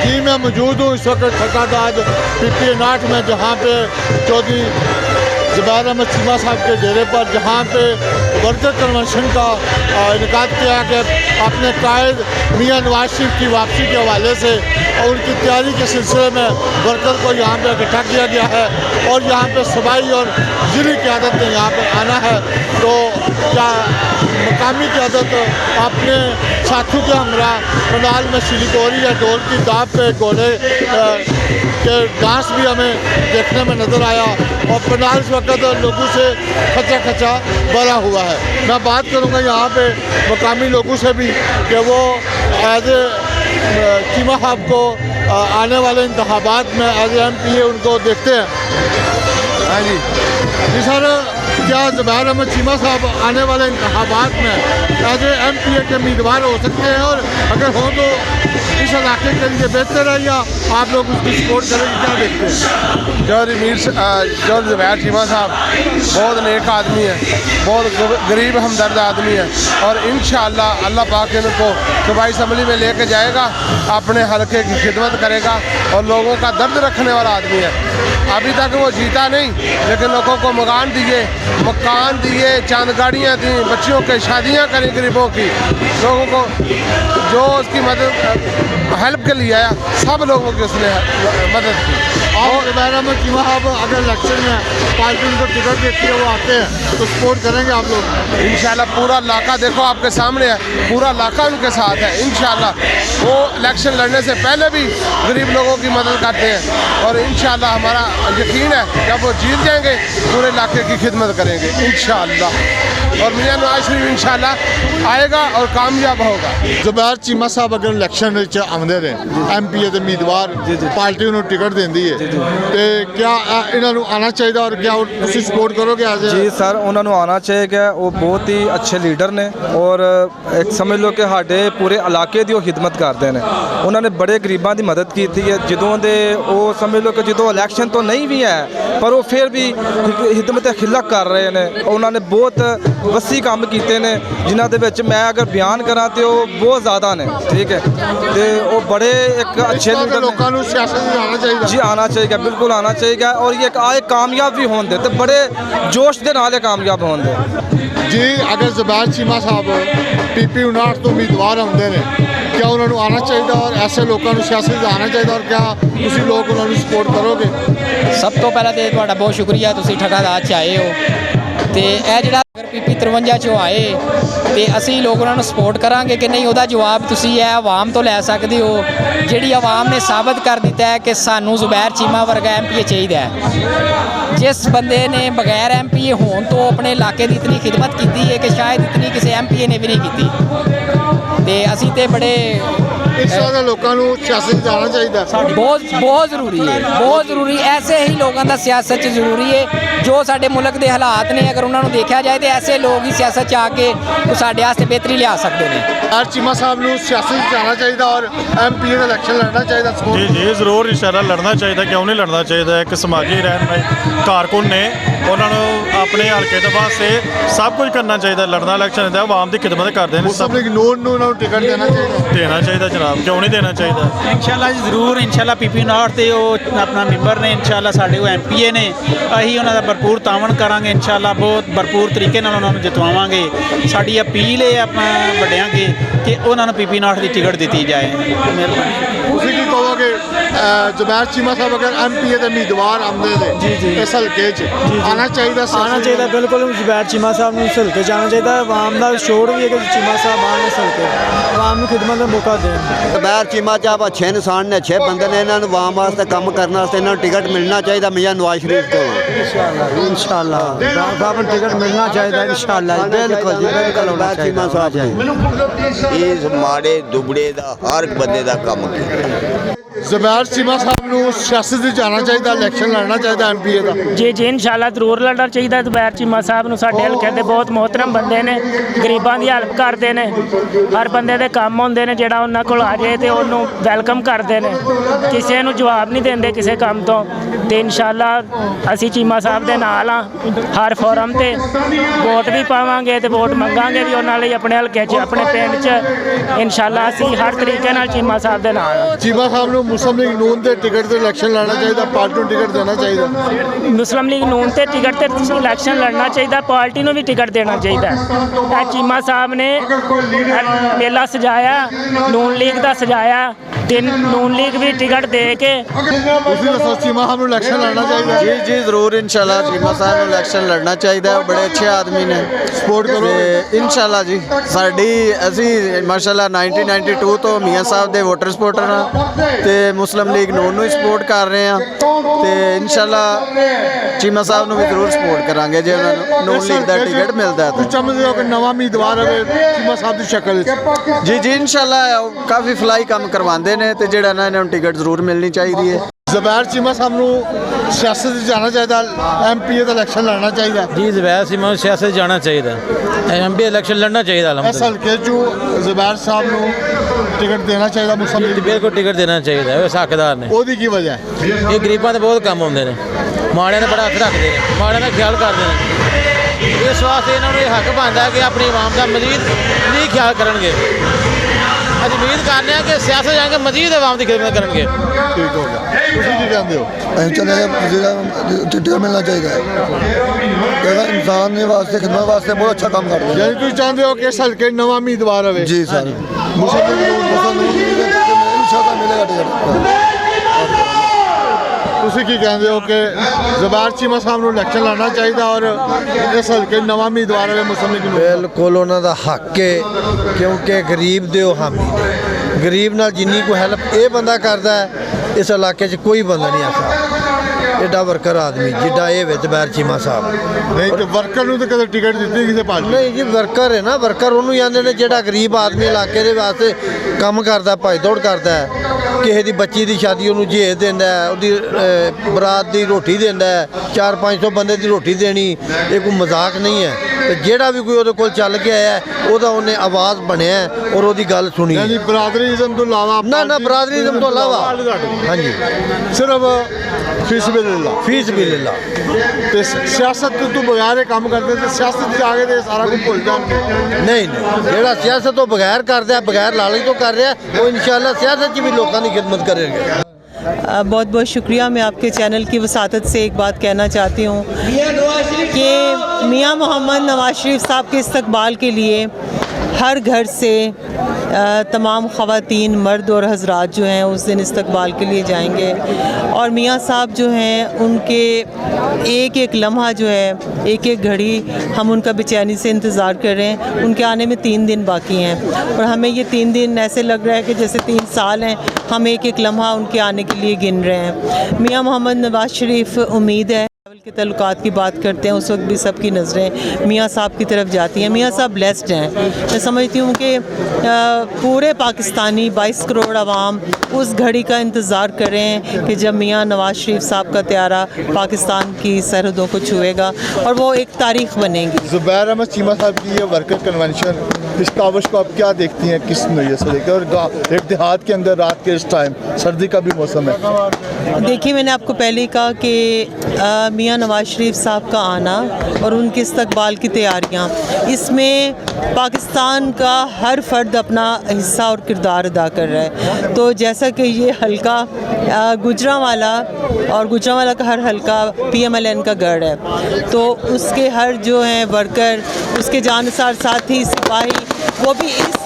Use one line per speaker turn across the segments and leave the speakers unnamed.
जी मैं मौजूद हूँ इस वक्त ठकादाज PP 59 में, जहाँ पे चौधरी ज़ुबैर अहमद चीमा साहब के डेरे पर, जहाँ पे वर्कर कन्वेंशन का इनेकाद किया कि अपने कायद मियाँ नवाज शरीफ की वापसी के हवाले से और उनकी तैयारी के सिलसिले में वर्कर को यहाँ पे इकट्ठा किया गया है और यहाँ पे सूबाई और ज़िली क़यादत ने यहाँ पे आना है। तो क्या मकामी क़यादत अपने साथियों के हमरा पंडाल में शरीक हो रही है। ढोल की दाब पे घोड़े के डांस भी हमें देखने में नज़र आया और पंडाल इस वक्त लोगों से खचा खचा भरा हुआ है। मैं बात करूँगा यहाँ पे मकामी लोगों से भी कि वो एज चीमा साहब को आने वाले इंतखाबात में एज MPA उनको देखते हैं। हाँ जी जी सर, क्या ज़ुबैर अहमद चीमा साहब आने वाले इंतखाबात में एज MPA के उम्मीदवार हो सकते हैं, और अगर हो तो इस इलाके के लिए बेहतर है या आप लोग उसकी सपोर्ट करेंगे, क्या देखते हैं?
जो ज़ुबैर चीमा साहब बहुत नेक आदमी है, बहुत गरीब हमदर्द आदमी है और इंशाअल्लाह अल्लाह पाक इनको सूबाई असम्बली में लेके जाएगा, अपने हलके की खिदमत करेगा और लोगों का दर्द रखने वाला आदमी है। अभी तक वो जीता नहीं, लेकिन लोगों को मकान दिए, चांद गाड़ियाँ दी, बच्चियों के शादियाँ करी गरीबों की, लोगों को जो उसकी मदद हेल्प के लिए आया, सब लोगों की उसने मदद की।
और ज़ुबैर अहमद चीमा साहब अगर इलेक्शन में पार्टी उनको टिकट देती है, वो आते हैं तो सपोर्ट करेंगे आप लोग?
इंशाल्लाह पूरा इलाका देखो आपके सामने है, पूरा इलाका उनके साथ है। इंशाल्लाह वो इलेक्शन लड़ने से पहले भी गरीब लोगों की मदद करते हैं और इंशाल्लाह हमारा यकीन है जब वो जीत जाएंगे पूरे इलाके की खिदमत करेंगे इंशाल्लाह, और मियां नवाज शरीफ इंशाल्लाह आएगा और कामयाब होगा।
ज़ुबैर चीमा साहब अगर इलेक्शन आते रहे MPA के उम्मीदवार, पार्टी उन्होंने टिकट देती है, तो क्या इन्होंने आना चाहिए और क्या तुम सपोर्ट करोगे?
जी सर, उन्होंने आना चाहिए। वो बहुत ही अच्छे लीडर ने और एक समझ लो कि साढ़े पूरे इलाके की खिदमत करते हैं। उन्होंने बड़े गरीबों की मदद की है ਜਦੋਂ ਦੇ, ਉਹ समझ लो कि ਜਦੋਂ इलेक्शन तो नहीं भी है पर वो फिर भी खिदमत खिलक कर रहे हैं। उन्होंने बहुत वसी काम किए हैं जिन्हों के मैं अगर बयान करा तो बहुत ज़्यादा ने, ठीक है, तो वो बड़े एक अच्छे लीडर
लोगों सियासत में आना चाहिए।
जी आना चाहिए, बिल्कुल आना चाहिए और ये आए कामयाब भी होने तो बड़े जोश के नाल कामयाब होने
जी। अगर ज़ुबैर चीमा साहब PP 59 तो उम्मीदवार आते हैं, क्या उन्होंने आना चाहिए और ऐसे लोगों को सियासत में आना चाहिए और क्या तुम लोग उन्होंने सपोर्ट करोगे?
सब तो पहले तो तुहाडा बहुत शुक्रिया, तुसीं ठकादार च आए हो तो यह जिहड़ा अगर PP 53 चों आए तो असी लोग उन्होंने सपोर्ट करांगे कि नहीं, वह जवाब तुसीं यह आवाम तो लै सकते हो। जिहड़ी आवाम ने साबित कर दिता है कि सानू ज़ुबैर चीमा वर्गा MPA चाहिए है। जिस बंदे ने बगैर MPA होने तो अपने इलाके की इतनी खिदमत की है कि शायद इतनी किसी MPA ने भी नहीं की, तो असी तो बड़े
इस तरह के लोगों को सियासत में आना चाहिए।
बहुत ज़रूरी है, बहुत ज़रूरी। ऐसे ही लोगों का सियासत ज़रूरी है जो साडे मुल्क के हालात ने, अगर उन्होंने देखा जाए तो ऐसे लोग ही सियासत आके साडे वास्ते बेहतरी लिया सकते हैं।
ज़ुबैर चीमा साहब को सियासत में आना चाहिए और MPA का इलेक्शन लड़ना चाहिए।
जी जी जरूर इंशाअल्लाह लड़ना चाहिए, क्यों नहीं लड़ना चाहिए। एक समाजी रहनुमाई कारकुन ने, उन्होंने अपने हल्के के वास्ते सब कुछ करना चाहिए। लड़ना इलेक्शन है, आवाम की खिदमत करते हैं,
टिकट
देना चाहिए जनाब, क्यों नहीं देना चाहिए।
इंशाअल्लाह जरूर, इंशाअल्लाह PP 59 ते अपना मैंबर ने, इंशाअल्लाह साढ़े वो MPA ने, अही उन्होंने भरपूर तावन करांगे इंशाअल्लाह, बहुत भरपूर तरीके उन्होंने जितवावांगे। साड़ी अपील है अपना वड्डियां की कि उन्होंने PP 59 की टिकट दी जाए।
मेहरबानी कहोगे ज़ुबैर चीमा साहब अगर MPA के उम्मीदवार आते थे इस हल्के आना चाहिए?
बिल्कुल ज़ुबैर चीमा साहब इस हल्के आना चाहिए। आवाम का शोर भी है कि चीमा साहब आने इस हल्के, आवाम को खिदमत का मौका दें।
ज़ुबैर चीमा साहब अच्छे इंसान ने, अच्छे बंदे ने, इन्होंने आवाम वास्ते काम करने वास्ते इन्होंने टिकट मिलना चाहिए मियां नवाज शरीफ को।
इंशाअल्लाह साहब टिकट मिलना चाहिए इंशाअल्लाह, बिल्कुल जी बिल्कुल।
ज़ुबैर चीमा साहब इस माड़े दुबड़े का हर बंदे का काम किया।
ज़ुबैर चीमा साहब को सियासत में आना चाहिए, इलेक्शन लड़ना चाहिए MPA का?
जी जी इंशाअल्लाह जरूर लड़ना चाहिए। ज़ुबैर चीमा साहब को साडे हल्के दे बहुत मोहतरम बंदे ने, गरीबां की हेल्प करते हैं, हर बंदे दे काम होंदे ने, जिहड़ा उन्हां कोल आ जाए तो उन्होंने वेलकम करते हैं, किसी को जवाब नहीं देंदे किसी काम तो इंशाअल्लाह असी चीमा साहब के नाल हाँ, हर फोरम ते वोट भी पावांगे तो वोट मंगांगे भी उन्होंने अपने हल्के अपने पिंड च। इंशाअल्लाह असी हर तरीके नाल चीमा साहब के नाल।
चीमा साहब को ਮੁਸਲਿਮ ਲੀਗ ਨੂਨ ਦੇ ਟਿਕਟ ਤੇ ਇਲੈਕਸ਼ਨ ਲੜਨਾ ਚਾਹੀਦਾ, ਪਾਰਟੀ ਨੂੰ ਟਿਕਟ ਦੇਣਾ ਚਾਹੀਦਾ?
ਮੁਸਲਿਮ ਲੀਗ ਨੂਨ ਤੇ ਟਿਕਟ ਤੇ ਇਲੈਕਸ਼ਨ ਲੜਨਾ ਚਾਹੀਦਾ, ਪਾਰਟੀ ਨੂੰ ਵੀ ਟਿਕਟ ਦੇਣਾ ਚਾਹੀਦਾ। ਇਹ ਚੀਮਾ ਸਾਹਿਬ ਨੇ ਮੇਲਾ ਸਜਾਇਆ, ਨੂਨ ਲੀਗ ਦਾ ਸਜਾਇਆ, ਤੇ ਨੂਨ ਲੀਗ ਵੀ ਟਿਕਟ ਦੇ ਕੇ।
ਤੁਸੀਂ ਦੱਸੋ ਚੀਮਾ ਸਾਹਿਬ ਨੂੰ ਇਲੈਕਸ਼ਨ ਲੜਨਾ ਚਾਹੀਦਾ?
ਜੀ ਜੀ ਜ਼ਰੂਰ ਇੰਸ਼ਾਅੱਲਾ ਚੀਮਾ ਸਾਹਿਬ ਨੂੰ ਇਲੈਕਸ਼ਨ ਲੜਨਾ ਚਾਹੀਦਾ, ਉਹ ਬੜੇ ਅੱਛੇ ਆਦਮੀ ਨੇ।
ਸਪੋਰਟ ਕਰੋ
ਇੰਸ਼ਾਅੱਲਾ ਜੀ। ਸਾਡੀ ਅਸੀਂ ਮਾਸ਼ਾਅੱਲਾ 1992 ਤੋਂ ਮੀਆਂ ਸਾਹਿਬ ਦੇ ਵੋਟਰ ਸਪੋਰਟਰ ਹਾਂ ਤੇ ਮੁਸਲਿਮ ਲੀਗ ਨੂਨ ਨੂੰ ਹੀ ਸਪੋਰਟ ਕਰ ਰਹੇ ਹਾਂ ਤੇ ਇੰਸ਼ਾਅੱਲਾ ਚੀਮਾ ਸਾਹਿਬ ਨੂੰ ਵੀ ਜ਼ਰੂਰ ਸਪੋਰਟ ਕਰਾਂਗੇ ਜੇ ਉਹਨਾਂ ਨੂੰ ਨੂਨ ਲੀਗ ਦਾ ਟਿਕਟ ਮਿਲਦਾ ਤਾਂ।
ਚਾਹੁੰਦੇ ਹੋ ਕਿ ਨਵਾਂ ਉਮੀਦਵਾਰ ਹੋਵੇ ਚੀਮਾ ਸਾਹਿਬ ਦੀ ਸ਼ਕਲ ਵਿੱਚ?
ਜੀ ਜੀ ਇੰਸ਼ਾਅੱਲਾ ਕਾਫੀ ਫਲਾਈ ਕੰਮ ਕਰਵਾਉਂਦੇ ਨੇ ਤੇ ਜਿਹੜਾ ਨਾ ਇਹਨਾਂ ਨੂੰ ਟਿਕਟ ਜ਼ਰੂਰ ਮਿਲਣੀ ਚਾਹੀਦੀ ਹੈ।
ਜ਼ਬੈਰ ਚੀਮਾ ਸਾਹਿਬ ਨੂੰ ਸਿਆਸਤ 'ਚ ਜਾਣਾ ਚਾਹੀਦਾ, ਐਮਪੀ ਦਾ ਇਲੈਕਸ਼ਨ ਲੜਨਾ ਚਾਹੀਦਾ?
ਜੀ ਜ਼ਬੈਰ ਚੀਮਾ ਨੂੰ ਸਿਆਸਤ ਜਾਣਾ ਚਾਹੀਦਾ, ਐਮਪੀ ਇਲੈਕਸ਼ਨ ਲੜਨਾ ਚਾਹੀਦਾ।
ਇਸ ਹਲਕੇ 'ਚੋਂ ਜ਼ਬੈਰ ਸਾਹਿਬ ਨੂੰ ਟਿਕਟ ਦੇਣਾ ਚਾਹੀਦਾ ਮੁਸਲਿਮ ਲੀਗ?
ਬਿਲਕੁਲ ਟਿਕਟ ਦੇਣਾ ਚਾਹੀਦਾ, ਉਹ ਹੱਕਦਾਰ ਨੇ।
ਉਹਦੀ ਕੀ ਵਜ੍ਹਾ ਹੈ?
ਇਹ ਗਰੀਬਾਂ ਦੇ ਬਹੁਤ ਕੰਮ ਆਉਂਦੇ ਨੇ, ਮਾੜਿਆਂ ਦਾ ਬੜਾ ਹੱਥ ਰੱਖਦੇ ਨੇ, ਮਾੜਿਆਂ ਦਾ ਖਿਆਲ ਕਰਦੇ ਨੇ। ਇਸ ਵਾਸਤੇ ਇਹਨਾਂ ਨੂੰ ਇਹ ਹੱਕ ਬਣਦਾ ਕਿ ਆਪਣੀ ਆਵਾਮ ਦਾ ਮਜ਼ੀਦ ਨਹੀਂ ਖਿਆਲ ਕਰਨਗੇ। ਅੱਜ ਉਮੀਦ ਕਰਨੇ ਆ ਕਿ ਸਿਆਸਤ ਜਾ ਕੇ ਮਜ਼ੀਦ ਆਵਾਮ ਦੀ ਖਿਦਮਤ ਕਰਨਗੇ।
ਠੀਕ ਹੋ ਗਿਆ। ਤੁਸੀਂ ਕੀ ਕਹਿੰਦੇ ਹੋ?
ਟਿਕਟ ਮਿਲਣਾ ਚਾਹੀਦਾ ਹੈ, ਇਨਸਾਨ ਦੇ ਵਾਸਤੇ ਖਿਦਮਤ ਵਾਸਤੇ ਬਹੁਤ ਅੱਛਾ ਕੰਮ ਕਰਦੇ
ਯਾਨੀ ਤੁਸੀਂ ਚਾਹੁੰਦੇ ਹੋ ਕਿ ਇਸ ਹਲਕੇ 'ਚ ਨਵਾਂ ਉਮੀਦਵਾਰ ਹੋਵੇ?
ਜੀ ਸਰ।
ਮੁਸਲਿਮ ਲੀਗ
ਮਿਲੇਗਾ ਟਿਕਟ।
ਤੁਸੀਂ ਕੀ ਕਹਿੰਦੇ ਹੋ ਕਿ ਜ਼ਬੈਰ ਚੀਮਾ ਸਾਹਿਬ ਨੂੰ ਇਲੈਕਸ਼ਨ ਲੜਨਾ ਚਾਹੀਦਾ ਔਰ ਇਸ ਹਲਕੇ 'ਚ ਨਵਾਂ ਉਮੀਦਵਾਰ ਹੋਵੇ ਮੁਸਲਿਮ ਲੀਗ ਨੂੰ?
ਬਿਲਕੁਲ ਉਹਨਾਂ ਦਾ ਹੱਕ ਹੈ ਕਿਉਂਕਿ ਗਰੀਬ ਦੇ ਉਹ ਹਾਮੀ ਨੇ। ਗਰੀਬ ਨਾਲ ਜਿੰਨੀ ਕੋਈ ਹੈਲਪ ਇਹ ਬੰਦਾ ਕਰਦਾ ਹੈ ਇਸ ਇਲਾਕੇ 'ਚ ਕੋਈ ਬੰਦਾ ਨਹੀਂ ਆਸਾ ਐਡਾ ਵਰਕਰ ਆਦਮੀ ਜਿੱਡਾ ਇਹ ਵਿੱਚ ਜ਼ਬੈਰ ਚੀਮਾ ਸਾਹਿਬ।
ਨਹੀਂ ਤੇ ਵਰਕਰ ਨੂੰ ਤਾਂ ਕਦੇ ਟਿਕਟ ਦਿੱਤੀ ਕਿਸੇ ਪਾਰਟੀ?
ਨਹੀਂ ਜੀ ਵਰਕਰ ਹੈ ਨਾ, ਵਰਕਰ ਉਹਨੂੰ ਜਾਂਦੇ ਨੇ ਜਿਹੜਾ ਗਰੀਬ ਆਦਮੀ ਇਲਾਕੇ ਦੇ ਵਾਸਤੇ ਕੰਮ ਕਰਦਾ, ਭੱਜ ਦੌੜ ਕਰਦਾ ਹੈ, ਕਿਸੇ ਦੀ ਬੱਚੀ ਦੀ ਸ਼ਾਦੀ ਉਹਨੂੰ ਜਹੇਜ਼ ਦਿੰਦਾ ਹੈ, ਉਹਦੀ ਬਰਾਤ ਦੀ ਰੋਟੀ ਦਿੰਦਾ ਹੈ, 400-500 ਬੰਦੇ ਦੀ ਰੋਟੀ ਦੇਣੀ ਇਹ ਕੋਈ ਮਜ਼ਾਕ ਨਹੀਂ ਹੈ। ਤੇ ਜਿਹੜਾ ਵੀ ਕੋਈ ਉਹਦੇ ਕੋਲ ਚੱਲ ਕੇ ਆਇਆ ਉਹਦਾ ਉਹਨੇ ਆਵਾਜ਼ ਬਣਿਆ ਔਰ ਉਹਦੀ ਗੱਲ ਸੁਣੀ।
ਯਾਨੀ ਬਰਾਦਰੀਜ਼ਮ ਤੋਂ ਇਲਾਵਾ?
ਨਾ ਬਰਾਦਰੀਜ਼ਮ ਤੋਂ ਇਲਾਵਾ ਹਾਂਜੀ,
ਸਿਰਫ ਫੀਸ ਵੀ ਲੈ ਲਾ ਤੇ ਸਿਆਸਤ ਤੋਂ ਬਗੈਰ ਇਹ ਕੰਮ ਕਰਦੇ ਤੇ ਸਿਆਸਤ 'ਚ ਆ ਕੇ ਤੇ ਸਾਰਾ ਕੁਝ ਭੁੱਲ ਜਾਣਗੇ।
ਨਹੀਂ ਜਿਹੜਾ ਸਿਆਸਤ ਤੋਂ ਬਗੈਰ ਕਰਦਾ, ਬਗੈਰ ਲਾਲਚ ਤੋਂ कर रहा है वो इंशाल्लाह सियासत की भी लोगों की खिदमत करेंगे।
बहुत बहुत शुक्रिया। मैं आपके चैनल की वसातत से एक बात कहना चाहती हूँ कि मियाँ मोहम्मद नवाज शरीफ साहब के इस्तकबाल के लिए हर घर से तमाम ख़वातीन, मर्द और हजरात जो हैं उस दिन इस्तकबाल के लिए जाएंगे और मियाँ साहब जो हैं उनके एक एक लम्हा जो है, एक एक घड़ी हम उनका बेचैनी से इंतज़ार कर रहे हैं। उनके आने में 3 दिन बाकी हैं और हमें ये 3 दिन ऐसे लग रहा है कि जैसे 3 साल हैं। हम एक एक लम्हा उनके आने के लिए गिन रहे हैं। मियाँ मोहम्मद नवाज शरीफ उम्मीद है के तल्लुकात की बात करते हैं उस वक्त भी सबकी नज़रें मियाँ साहब की तरफ जाती हैं। मियाँ साहब ब्लेस्ड हैं। मैं समझती हूँ कि पूरे पाकिस्तानी 22 करोड़ आवाम उस घड़ी का इंतज़ार कर रहे हैं कि जब मियाँ नवाज शरीफ साहब का त्यारा पाकिस्तान की सरहदों को छुएगा और वो एक तारीख़ बनेगी।
ज़ुबैर अहमद चीमा साहब की ये वर्कर कन्वेंशन, इस कावश को आप क्या देखती हैं, किस नज़रिए से देखते हैं? और एक देहात के अंदर रात के इस टाइम सर्दी का भी मौसम है।
देखिए मैंने आपको पहले ही कहा कि मियाँ नवाज शरीफ साहब का आना और उनके इस्तकबाल की तैयारियाँ, इसमें पाकिस्तान का हर फर्द अपना हिस्सा और किरदार अदा कर रहा है। तो जैसा कि ये हल्का गुजरांवाला और गुजरांवाला का हर हल्का PMLN का गढ़ है, तो उसके हर जो हैं वर्कर, उसके जानसार साथी, सिपाही, वो भी इस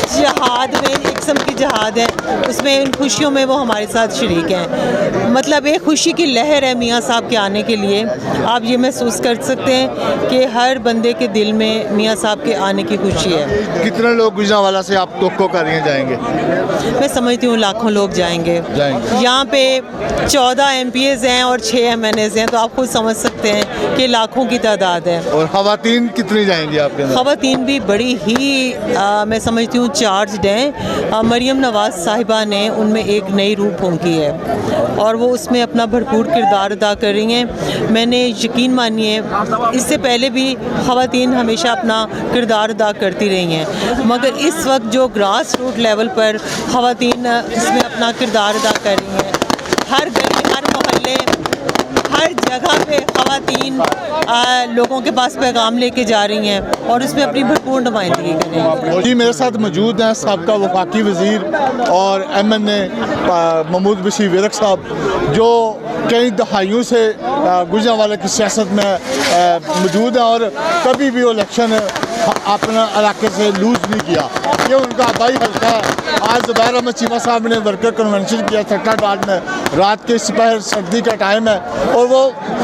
जहाद में एक किस्म की जहाद है, उसमें इन खुशियों में वो हमारे साथ शरीक हैं। मतलब एक खुशी की लहर है मियाँ साहब के आने के लिए। आप ये महसूस कर सकते हैं कि हर बंदे के दिल में मियाँ साहब के आने की खुशी है।
कितने लोग गुजरांवाला से आप तो कर रहे जाएंगे?
मैं समझती हूँ लाखों लोग जाएंगे। यहाँ पे 14 MPs हैं और 6 MNAs हैं, तो आप खुद समझ सकते हैं कि लाखों की तादाद है।
और ख़वातीन कितनी जाएंगी आपके अंदर?
ख़वातीन भी बड़ी ही मैं समझती हूँ चार्ज्ड हैं। मरियम नवाज़ साहिबा ने उनमें एक नई रूह फूंकी है और वो उसमें अपना भरपूर किरदार अदा कर रही हैं। मैंने यकीन मानिए इससे पहले भी ख़वातीन हमेशा अपना किरदार अदा करती रही हैं, मगर इस वक्त जो ग्रास रूट लेवल पर ख़वातीन इसमें अपना किरदार अदा कर रही हैं, हर गली, हर मोहल्ले, हर हर जगह पे ख़वातीन लोगों के पास पैगाम लेके जा रही हैं और उसमें अपनी भरपूर नुमाइंदगी करें।
जी मेरे साथ मौजूद हैं सबका वफाकी वज़ीर और MNA महमूद बशीर विरक साहब, जो कई दहाइयों से गुजरांवाला की सियासत में मौजूद हैं और कभी भी इलेक्शन अपना इलाके से लूज़ नहीं किया। ये उनका आबाई हल्का है। आज ज़ुबैर अहमद चीमा साहब ने वर्कर कन्वेंशन किया ठट्टाडाट में, रात के सिपहर सर्दी का टाइम है और वो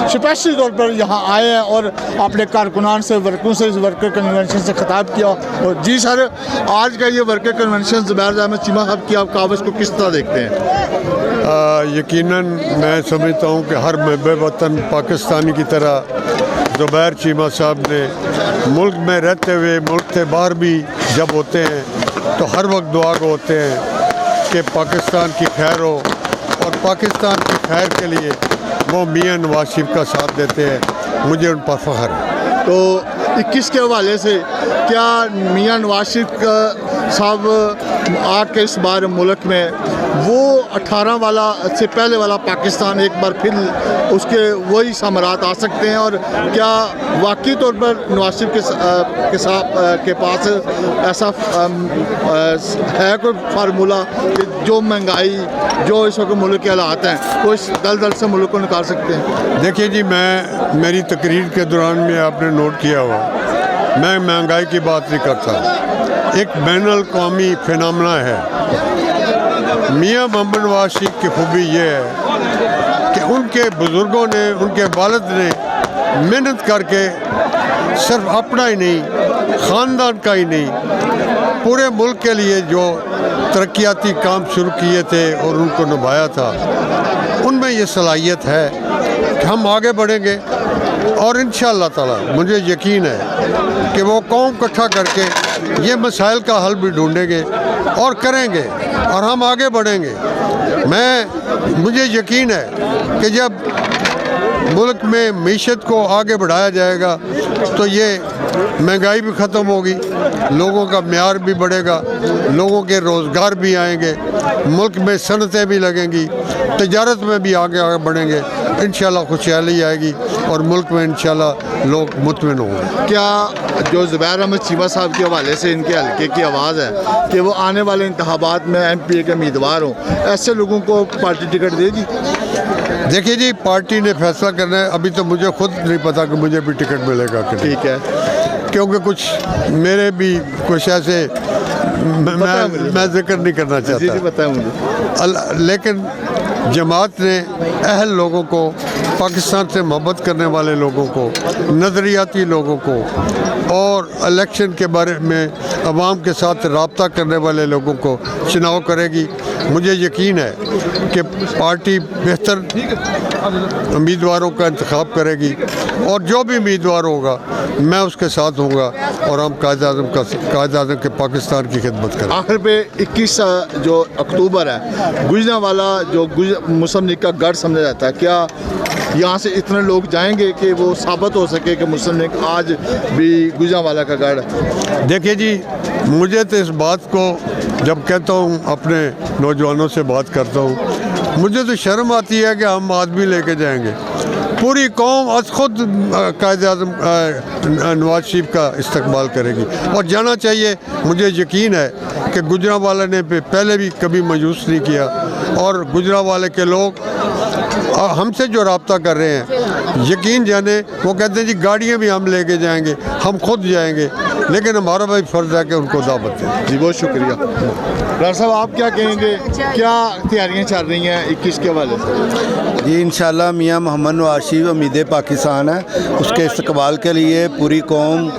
स्पेशली तौर पर यहाँ आए हैं और अपने कारकुनान से वर्करों से इस वर्कर कन्वेंशन से खिताब किया। और जी सर, आज का ये वर्कर कन्वेंशन ज़ुबैर अहमद चीमा साहब की आप कावज़ को किस तरह देखते हैं?
यकीनन मैं समझता हूँ कि हर महबूब वतन पाकिस्तानी की तरह ज़ुबैर चीमा साहब ने मुल्क में रहते हुए मुल्क से बाहर भी जब होते हैं तो हर वक्त दुआ को होते हैं कि पाकिस्तान की खैर हो, और पाकिस्तान की खैर के लिए वो मियां नवाज शरीफ का साथ देते हैं। मुझे उन पर फ़ख्र है।
तो 21 के हवाले से क्या मियां नवाज शरीफ साहब आके इस बार मुल्क में वो 18 वाला से पहले वाला पाकिस्तान एक बार फिर उसके वही समरात आ सकते हैं, और क्या वाकई तौर पर नवाज शरीफ के पास ऐसा है कोई फार्मूला कि जो महंगाई जो इस वक्त मुल्क के हालात हैं वो इस दलदल से मुल्क को निकाल सकते हैं?
देखिए जी, मेरी तकरीर के दौरान में आपने नोट किया हुआ, मैं महंगाई की बात नहीं करता। एक बैनुल कौमी फिनोमेना है। मियां मोहम्मद नवाज शरीफ की खूबी ये है कि उनके बुज़ुर्गों ने, उनके वालिद ने मेहनत करके सिर्फ अपना ही नहीं, ख़ानदान का ही नहीं, पूरे मुल्क के लिए जो तरक्याती काम शुरू किए थे और उनको निभाया था, उनमें ये सलाहियत है कि हम आगे बढ़ेंगे। और इंशाअल्लाह ताला मुझे यकीन है कि वो कौम इकट्ठा करके ये मसाइल का हल भी ढूंढेंगे और करेंगे और हम आगे बढ़ेंगे। मुझे यकीन है कि जब मुल्क में मीशत को आगे बढ़ाया जाएगा तो ये महंगाई भी ख़त्म होगी, लोगों का म्यार भी बढ़ेगा, लोगों के रोज़गार भी आएंगे, मुल्क में सनतें भी लगेंगी, तजारत में भी आगे बढ़ेंगे। इंशाल्लाह खुशहाली आएगी और मुल्क में इंशाल्लाह लोग मुतमिन होंगे।
क्या जो ज़ुबैर अहमद चीमा साहब के हवाले से इनके हल्के की आवाज़ है कि वो आने वाले इंतखाबात में MPA के उम्मीदवार हों, ऐसे लोगों को पार्टी टिकट देगी?
देखिए जी, पार्टी ने फैसला करना है। अभी तो मुझे खुद नहीं पता कि मुझे भी टिकट मिलेगा कि नहीं।
ठीक है,
क्योंकि कुछ मेरे भी कुछ ऐसे मैं जिक्र नहीं करना चाहता।
जी बताएं मुझे।
लेकिन जमात ने अहल लोगों को, पाकिस्तान से मोहब्बत करने वाले लोगों को, नज़रियाती लोगों को और इलेक्शन के बारे में अवाम के साथ रब्ता करने वाले लोगों को चुनाव करेगी। मुझे यकीन है कि पार्टी बेहतर उम्मीदवारों का इंतखाब करेगी और जो भी उम्मीदवार होगा मैं उसके साथ होऊंगा और हम कायद-ए-आज़म के पाकिस्तान की खिदमत करें।
आखिर पे 21 जो अक्टूबर है, गुजरांवाला जो मुस्लिम लीग का गढ़ समझा जाता है, क्या यहाँ से इतने लोग जाएंगे कि वो साबित हो सके कि मुस्लिम लीग आज भी गुजरांवाला का गढ़ है?
देखिए जी, मुझे तो इस बात को जब कहता हूँ, अपने नौजवानों से बात करता हूँ, मुझे तो शर्म आती है कि हम आदमी लेके जाएंगे। पूरी कौम आज खुद कायद-ए-आज़म नवाज शरीफ का इस्तकबाल करेगी और जाना चाहिए। मुझे यकीन है कि गुजरांवाला ने पहले भी कभी मायूस नहीं किया और गुजरांवाले के लोग हमसे जो रब्ता कर रहे हैं, यकीन जाने वो कहते हैं जी गाड़ियाँ भी हम लेके जाएंगे, हम खुद जाएंगे, लेकिन हमारा भाई फ़र्ज़ है कि उनको दावत दें।
जी बहुत शुक्रिया। डॉक्टर साहब आप क्या कहेंगे, क्या तैयारियां चल रही हैं 21 के हवाले से?
जी इंशाल्लाह मियां मोहम्मद नवाज शरीफ उम्मीद पाकिस्तान है, उसके इस्तकबाल के लिए पूरी कौम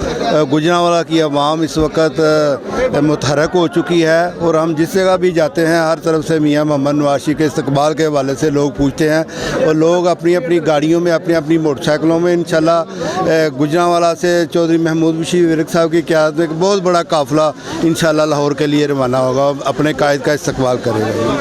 गुजरांवाला की आवाम इस वक्त मुतहरक हो चुकी है और हम जिस जगह भी जाते हैं हर तरफ से मियां मोहम्मद नवाज शरीफ के इस्तकबाल के हवाले से लोग पूछते हैं और लोग अपनी अपनी गाड़ियों में, अपनी अपनी मोटरसाइकिलों में इंशाल्लाह गुजरांवाला से चौधरी महमूद बशीर विरक साहब की क़यादत में एक बहुत बड़ा काफ़िला इंशाल्लाह लाहौर के लिए रवाना होगा, अपने कायद का इस्तकबाल करेगा।